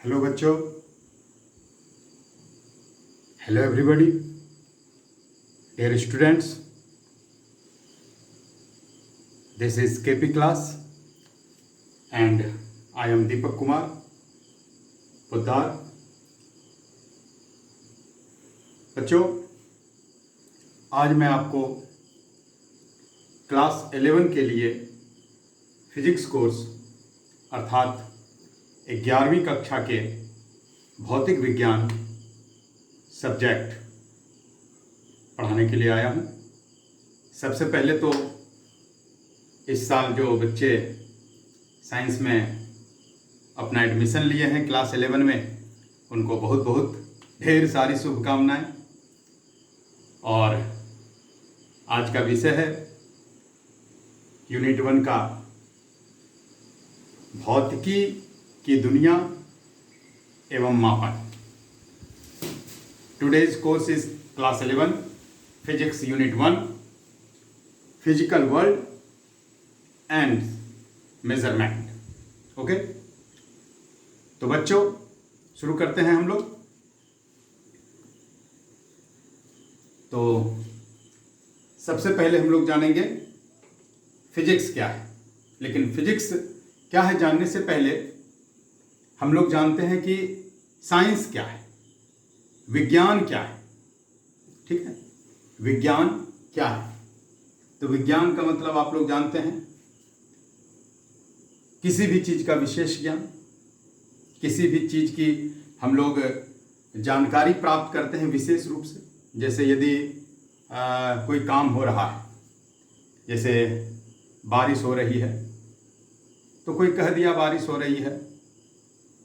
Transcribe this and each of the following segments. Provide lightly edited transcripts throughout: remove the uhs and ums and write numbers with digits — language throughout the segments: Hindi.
हेलो बच्चों, hello everybody, dear students, this is KP class and I am Deepak Kumar Poddar. बच्चों, आज मैं आपको क्लास 11 के लिए फिजिक्स कोर्स अर्थात 11वीं कक्षा के भौतिक विज्ञान सब्जेक्ट पढ़ाने के लिए आया हूँ। सबसे पहले तो इस साल जो बच्चे साइंस में अपना एडमिशन लिए हैं क्लास 11 में, उनको बहुत बहुत ढेर सारी शुभकामनाएं। और आज का विषय है यूनिट 1 का भौतिकी की दुनिया एवं मापन। Today's course is class 11 physics unit 1 physical world and measurement. Okay, तो बच्चों शुरू करते हैं हम लोग। तो सबसे पहले हम लोग जानेंगे फिजिक्स क्या है। लेकिन फिजिक्स क्या है जानने से पहले हम लोग जानते हैं कि साइंस क्या है, विज्ञान क्या है। ठीक है, विज्ञान क्या है? तो विज्ञान का मतलब आप लोग जानते हैं किसी भी चीज का विशेष ज्ञान, किसी भी चीज की हम लोग जानकारी प्राप्त करते हैं विशेष रूप से। जैसे यदि कोई काम हो रहा है, जैसे बारिश हो रही है, तो कोई कह दिया बारिश हो रही है,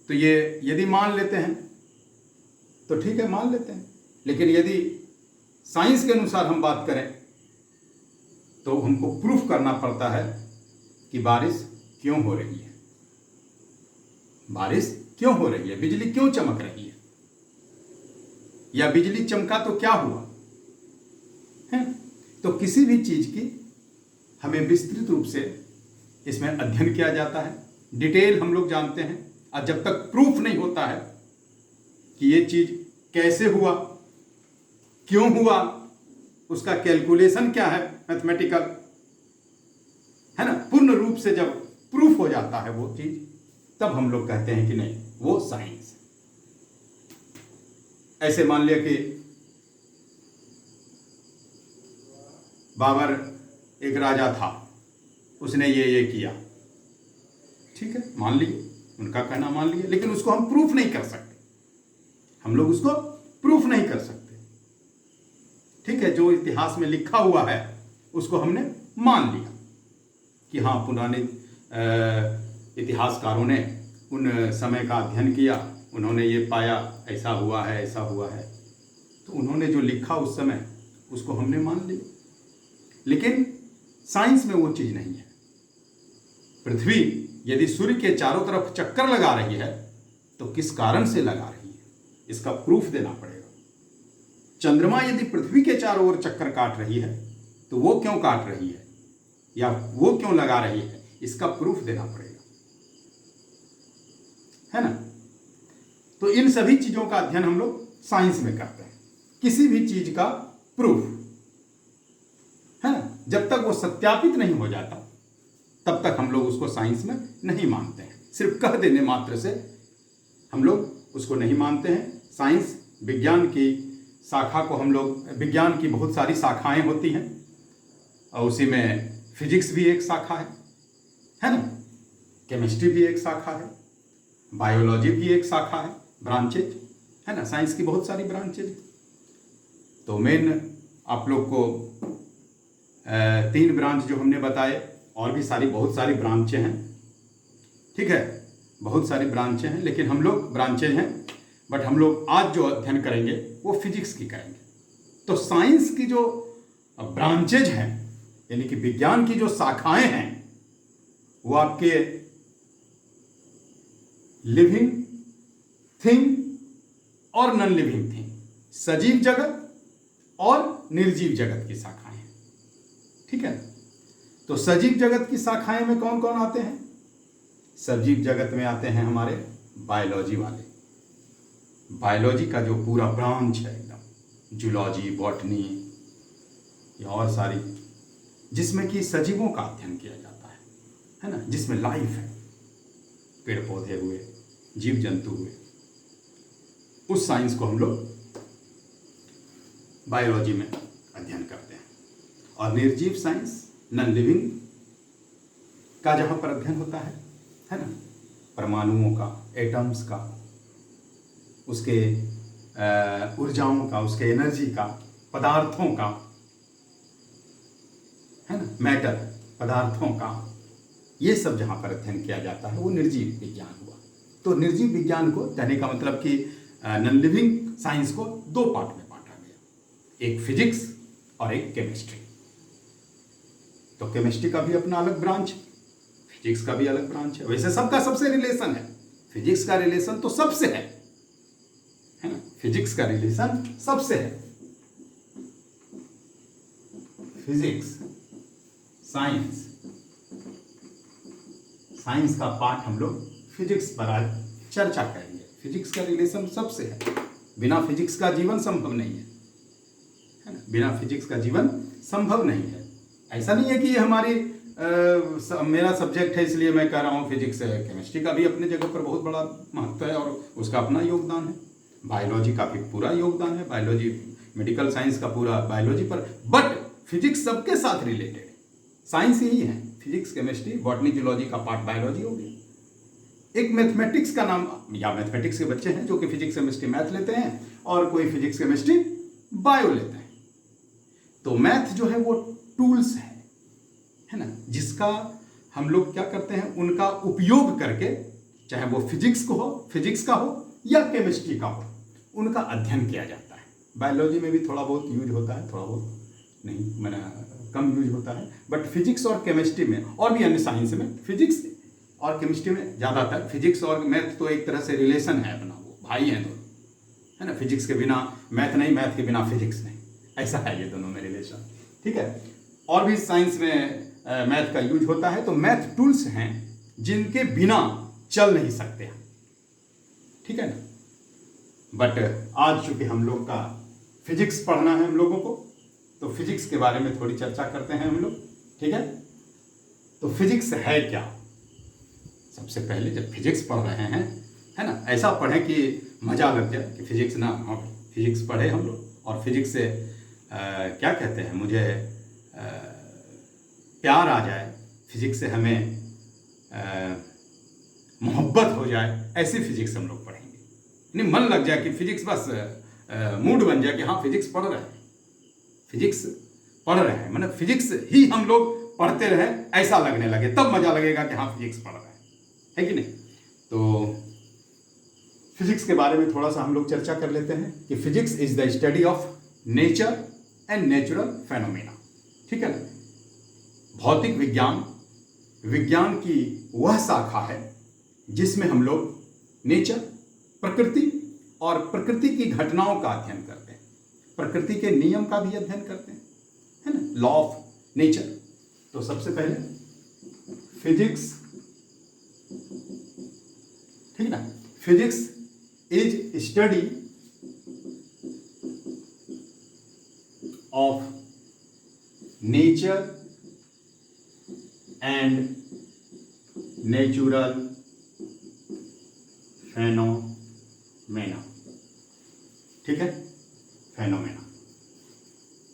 तो ये यदि मान लेते हैं तो ठीक है, मान लेते हैं। लेकिन यदि साइंस के अनुसार हम बात करें तो हमको प्रूफ करना पड़ता है कि बारिश क्यों हो रही है, बारिश क्यों हो रही है, बिजली क्यों चमक रही है, या बिजली चमका तो क्या हुआ है। तो किसी भी चीज की हमें विस्तृत रूप से इसमें अध्ययन किया जाता है, डिटेल हम लोग जानते हैं। और जब तक प्रूफ नहीं होता है कि ये चीज कैसे हुआ, क्यों हुआ, उसका कैलकुलेशन क्या है, मैथमेटिकल है ना, पूर्ण रूप से जब प्रूफ हो जाता है वो चीज, तब हम लोग कहते हैं कि नहीं, वो साइंस है। ऐसे मान लिया कि बाबर एक राजा था, उसने ये किया, ठीक है, मान लिए, उनका कहना मान लिए, लेकिन उसको हम प्रूफ नहीं कर सकते, हम लोग उसको प्रूफ नहीं कर सकते। ठीक है, जो इतिहास में लिखा हुआ है उसको हमने मान लिया कि हाँ, पुराने इतिहासकारों ने उन समय का अध्ययन किया, उन्होंने ये पाया, ऐसा हुआ है, ऐसा हुआ है, तो उन्होंने जो लिखा उस समय उसको हमने मान लिया। लेकिन साइंस में वो चीज नहीं है। पृथ्वी यदि सूर्य के चारों तरफ चक्कर लगा रही है तो किस कारण से लगा रही है, इसका प्रूफ देना पड़ेगा। चंद्रमा यदि पृथ्वी के चारों ओर चक्कर काट रही है तो वो क्यों काट रही है, या वो क्यों लगा रही है, इसका प्रूफ देना पड़ेगा, है ना। तो इन सभी चीजों का अध्ययन हम लोग साइंस में करते हैं, किसी भी चीज का प्रूफ, है ना। जब तक वो सत्यापित नहीं हो जाता तब तक हम लोग उसको साइंस में नहीं मानते हैं। सिर्फ कह देने मात्र से हम लोग उसको नहीं मानते हैं। साइंस विज्ञान की शाखा को हम लोग, विज्ञान की बहुत सारी शाखाएं होती हैं और उसी में फिजिक्स भी एक शाखा है ना, केमिस्ट्री भी एक शाखा है, बायोलॉजी भी एक शाखा है, ब्रांचेज है ना, साइंस की बहुत सारी ब्रांचेज। तो मेन आप लोग को 3 ब्रांच जो हमने बताए, और भी बहुत सारी ब्रांचें हैं, ठीक है, बहुत सारी ब्रांचें हैं, लेकिन हम लोग ब्रांचेज हैं, बट हम लोग आज जो अध्ययन करेंगे वो फिजिक्स की करेंगे। तो साइंस की जो ब्रांचेज हैं, यानी कि विज्ञान की जो शाखाएं हैं, वो आपके लिविंग थिंग और नॉन लिविंग थिंग, सजीव जगत और निर्जीव जगत की शाखाएं हैं। ठीक है, तो सजीव जगत की शाखाएं में कौन कौन आते हैं? सजीव जगत में आते हैं हमारे बायोलॉजी वाले, बायोलॉजी का जो पूरा ब्रांच है एकदम, जूलॉजी, बॉटनी या और सारी, जिसमें कि सजीवों का अध्ययन किया जाता है ना, जिसमें लाइफ है, पेड़ पौधे हुए, जीव जंतु हुए, उस साइंस को हम लोग बायोलॉजी में अध्ययन करते हैं। और निर्जीव साइंस, नॉन लिविंग का जहाँ पर अध्ययन होता है ना, परमाणुओं का, एटम्स का, उसके ऊर्जाओं का, उसके एनर्जी का, पदार्थों का, है ना, मैटर, पदार्थों का, ये सब जहाँ पर अध्ययन किया जाता है वो निर्जीव विज्ञान हुआ। तो निर्जीव विज्ञान को कहने का मतलब कि नॉन लिविंग साइंस को दो पार्ट में बांटा गया, एक फिजिक्स और एक केमिस्ट्री। तो केमिस्ट्री का भी अपना अलग ब्रांच, फिजिक्स का भी अलग ब्रांच है। वैसे सबका सबसे रिलेशन है, फिजिक्स का रिलेशन तो सबसे है ना, फिजिक्स का रिलेशन सबसे है। फिजिक्स, साइंस, साइंस का पार्ट हम लोग फिजिक्स पर आज चर्चा करेंगे। फिजिक्स का रिलेशन सबसे है, बिना फिजिक्स का जीवन संभव नहीं है ना, बिना फिजिक्स का जीवन संभव नहीं है। ऐसा नहीं है कि ये हमारी मेरा सब्जेक्ट है इसलिए मैं कह रहा हूँ फिजिक्स है। केमिस्ट्री का भी अपने जगह पर बहुत बड़ा महत्व है और उसका अपना योगदान है। बायोलॉजी का भी पूरा योगदान है, बायोलॉजी, मेडिकल साइंस का पूरा बायोलॉजी पर, बट फिजिक्स सबके साथ रिलेटेड है, साइंस ही है। फिजिक्स, केमिस्ट्री, बॉटनी, जूलॉजी का पार्ट बायोलॉजी हो गया। एक मैथमेटिक्स का नाम, या मैथमेटिक्स के बच्चे हैं जो कि फिजिक्स, केमिस्ट्री, मैथ लेते हैं, और कोई फिजिक्स, केमिस्ट्री, बायो लेते हैं। तो मैथ जो है वो टूल्स है ना, जिसका हम लोग क्या करते हैं, उनका उपयोग करके, चाहे वो फिजिक्स का हो या केमिस्ट्री का हो, उनका अध्ययन किया जाता है। बायोलॉजी में भी थोड़ा बहुत यूज होता है, थोड़ा बहुत नहीं, मैंने कम यूज होता है, बट फिजिक्स और केमिस्ट्री में, और भी अन्य साइंस में, फिजिक्स और केमिस्ट्री में ज़्यादातर, फिजिक्स और मैथ तो एक तरह से रिलेशन है अपना, वो भाई हैं दोनों, है ना। फिजिक्स के बिना मैथ नहीं, मैथ के बिना फिजिक्स नहीं, ऐसा है ये दोनों में रिलेशन, ठीक है। और भी साइंस में मैथ का यूज होता है। तो मैथ टूल्स हैं जिनके बिना चल नहीं सकते, ठीक है ना। बट आज चूंकि हम लोग का फिजिक्स पढ़ना है हम लोगों को, तो फिजिक्स के बारे में थोड़ी चर्चा करते हैं हम लोग, ठीक है। तो फिजिक्स है क्या? सबसे पहले जब फिजिक्स पढ़ रहे हैं, है ना, ऐसा पढ़ें कि मजा लग जाए कि फिजिक्स ना, हाँ फिजिक्स पढ़े हम लोग, और फिजिक्स से क्या कहते हैं, मुझे प्यार आ जाए, फिजिक्स से हमें मोहब्बत हो जाए, ऐसी फिजिक्स हम लोग पढ़ेंगे। नहीं, मन लग जाए कि फिजिक्स, बस मूड बन जाए कि हाँ फिजिक्स पढ़ रहे हैं, फिजिक्स पढ़ रहे हैं, मतलब फिजिक्स ही हम लोग पढ़ते रहे, ऐसा लगने लगे, तब मजा लगेगा कि हाँ फिजिक्स पढ़ रहे हैं, है कि नहीं। तो फिजिक्स के बारे में थोड़ा सा हम लोग चर्चा कर लेते हैं कि physics is the study of nature and natural phenomena, ठीक है ना। भौतिक विज्ञान, विज्ञान की वह शाखा है जिसमें हम लोग नेचर, प्रकृति और प्रकृति की घटनाओं का अध्ययन करते हैं, प्रकृति के नियम का भी अध्ययन करते हैं, है ना, लॉ ऑफ नेचर। तो सबसे पहले फिजिक्स, ठीक है ना, physics is study of nature and natural phenomena, ठीक है, फेनोमेना,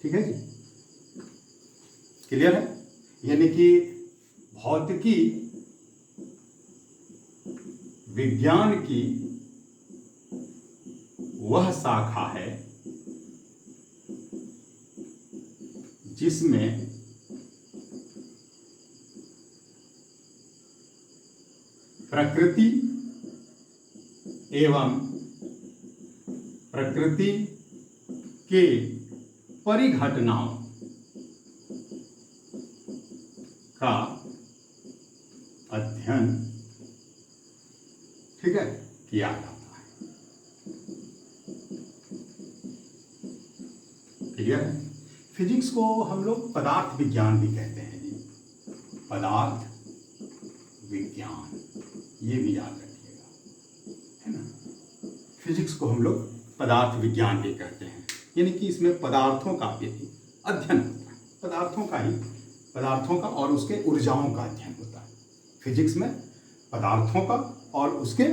ठीक है जी, क्लियर है। यानी कि भौतिकी विज्ञान की वह शाखा है जिसमें प्रकृति एवं प्रकृति के परिघटनाओं का अध्ययन, ठीक है, किया जाता है। क्लियर है। फिजिक्स को हम लोग पदार्थ विज्ञान भी कहते हैं जी, पदार्थ विज्ञान, ये भी याद रखिएगा। फिजिक्स को हम लोग पदार्थ विज्ञान भी कहते हैं, यानी कि इसमें पदार्थों का भी अध्ययन होता है, पदार्थों का और उसके ऊर्जाओं का अध्ययन होता है। फिजिक्स में पदार्थों का और उसके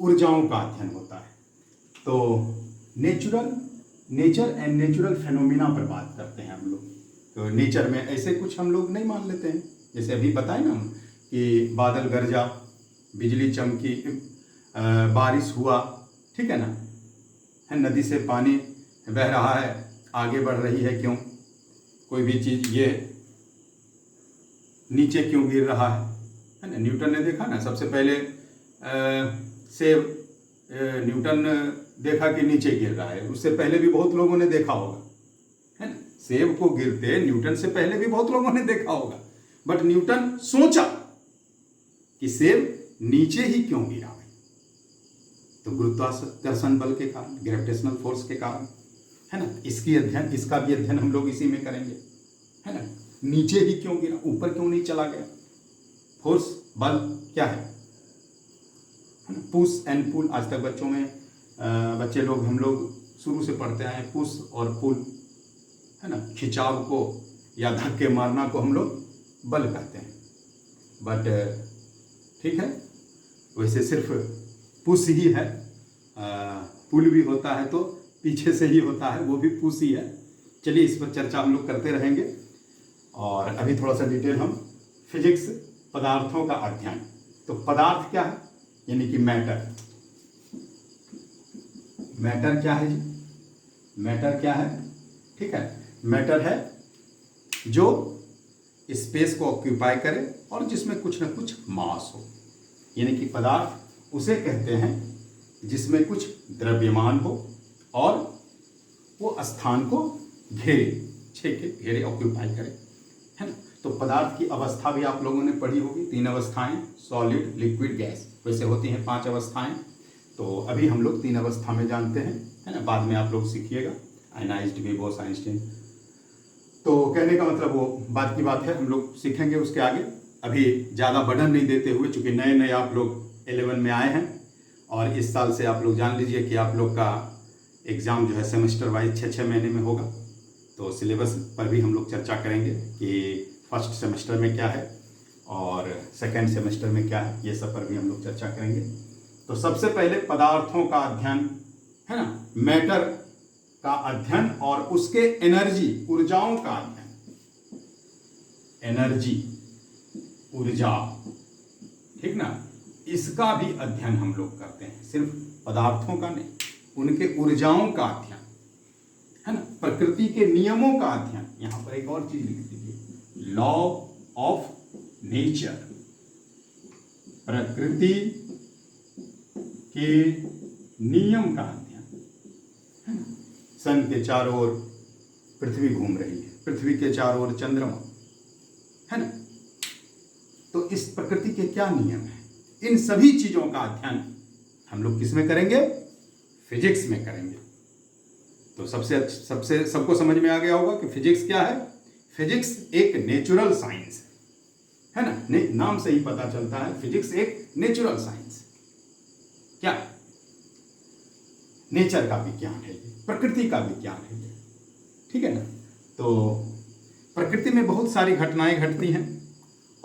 ऊर्जाओं का अध्ययन होता है। तो नेचर एंड नेचुरल फेनोमिना पर बात करते हैं हम लोग। तो नेचर में ऐसे कुछ हम लोग नहीं मान लेते हैं, जैसे अभी बताए ना हम कि बादल गरजा, बिजली चमकी, बारिश हुआ, ठीक है ना, है नदी से पानी बह रहा है, आगे बढ़ रही है, क्यों? कोई भी चीज़ ये नीचे क्यों गिर रहा है ना? न्यूटन ने देखा ना, सबसे पहले सेब न्यूटन देखा कि नीचे गिर रहा है, उससे पहले भी बहुत लोगों ने देखा होगा, है ना, सेब को गिरते न्यूटन से पहले भी बहुत लोगों ने देखा होगा, बट न्यूटन सोचा कि सेब नीचे ही क्यों गिरा भाई? तो गुरुत्वाकर्षण बल के कारण, ग्रेविटेशनल फोर्स के कारण, है ना। इसका भी अध्ययन हम लोग इसी में करेंगे, है ना। नीचे ही क्यों गिरा, ऊपर क्यों नहीं चला गया? फोर्स, बल क्या है ना, पुश एंड पुल। आज तक बच्चों में बच्चे लोग, हम लोग शुरू से पढ़ते आए पुश और पुल, है ना। खिंचाव को या धक्के मारना को हम लोग बल कहते हैं, बट ठीक है, वैसे सिर्फ पुश ही है, पुल भी होता है तो पीछे से ही होता है, वो भी पुश ही है। चलिए, इस पर चर्चा हम लोग करते रहेंगे। और अभी थोड़ा सा डिटेल हम फिजिक्स, पदार्थों का अध्ययन। तो पदार्थ क्या है, यानी कि मैटर क्या है जी? मैटर क्या है? ठीक है, मैटर है जो स्पेस को ऑक्यूपाई करे और जिसमें कुछ ना कुछ मास हो, यानी कि पदार्थ उसे कहते हैं जिसमें कुछ द्रव्यमान हो और वो स्थान को घेरे ऑक्यूपाई करे, है ना। तो पदार्थ की अवस्था भी आप लोगों ने पढ़ी होगी, 3 अवस्थाएं, सॉलिड, लिक्विड, गैस, वैसे होती हैं 5 अवस्थाएं। तो अभी हम लोग 3 अवस्था में जानते हैं, है ना, बाद में आप लोग सीखिएगा, आयनाइज्ड भी, बोस, आइंस्टीन। तो कहने का मतलब वो बाद की बात है, हम लोग सीखेंगे उसके आगे। अभी ज़्यादा बर्डन नहीं देते हुए, चूँकि नए आप लोग 11 में आए हैं और इस साल से आप लोग जान लीजिए कि आप लोग का एग्ज़ाम जो है सेमेस्टर वाइज 6 महीने में होगा। तो सिलेबस पर भी हम लोग चर्चा करेंगे कि फर्स्ट सेमेस्टर में क्या है और सेकेंड सेमेस्टर में क्या है, ये सब पर भी हम लोग चर्चा करेंगे। तो सबसे पहले पदार्थों का अध्ययन, है ना, मैटर का अध्ययन और उसके एनर्जी, ऊर्जाओं का अध्ययन, एनर्जी, ऊर्जा, ठीक ना, इसका भी अध्ययन हम लोग करते हैं। सिर्फ पदार्थों का नहीं, उनके ऊर्जाओं का अध्ययन, है ना, प्रकृति के नियमों का अध्ययन। यहां पर एक और चीज लिख दीजिए, लॉ ऑफ नेचर, प्रकृति के नियम का अध्ययन, है ना। सन के चारों ओर पृथ्वी घूम रही है, पृथ्वी के चारों ओर चंद्रमा, है ना। तो इस प्रकृति के क्या नियम है, इन सभी चीजों का अध्ययन हम लोग किस में करेंगे? फिजिक्स में करेंगे। तो सबसे सबको समझ में आ गया होगा कि फिजिक्स क्या है। फिजिक्स एक नेचुरल साइंस है ना, नाम से ही पता चलता है, फिजिक्स एक नेचुरल साइंस, क्या, नेचर का विज्ञान है, प्रकृति का विज्ञान है, ठीक है ना। तो प्रकृति में बहुत सारी घटनाएं घटती हैं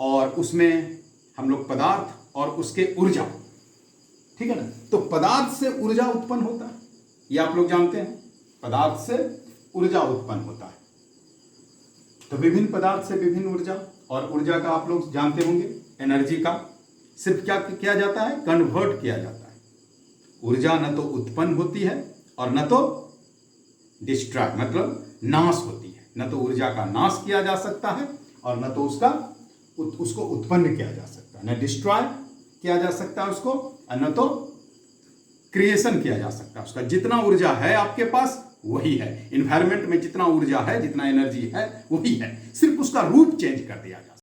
और उसमें हम लोग पदार्थ और उसके ऊर्जा, ठीक है ना। तो पदार्थ से ऊर्जा उत्पन्न होता है, ये आप लोग जानते हैं, पदार्थ से ऊर्जा उत्पन्न होता है। तो विभिन्न पदार्थ से विभिन्न ऊर्जा, और ऊर्जा का आप लोग जानते होंगे, एनर्जी का सिर्फ क्या किया जाता है? कन्वर्ट किया जाता है। ऊर्जा न तो उत्पन्न होती है और न तो डिस्ट्रॉय, मतलब नाश होती है। न तो ऊर्जा का नाश किया जा सकता है और न तो उसको उत्पन्न किया जा सकता है, न डिस्ट्रॉय किया जा सकता है उसको, और न तो क्रिएशन किया जा सकता है उसका। जितना ऊर्जा है आपके पास वही है, इन्वायरमेंट में जितना ऊर्जा है, जितना एनर्जी है वही है, सिर्फ उसका रूप चेंज कर दिया जाए।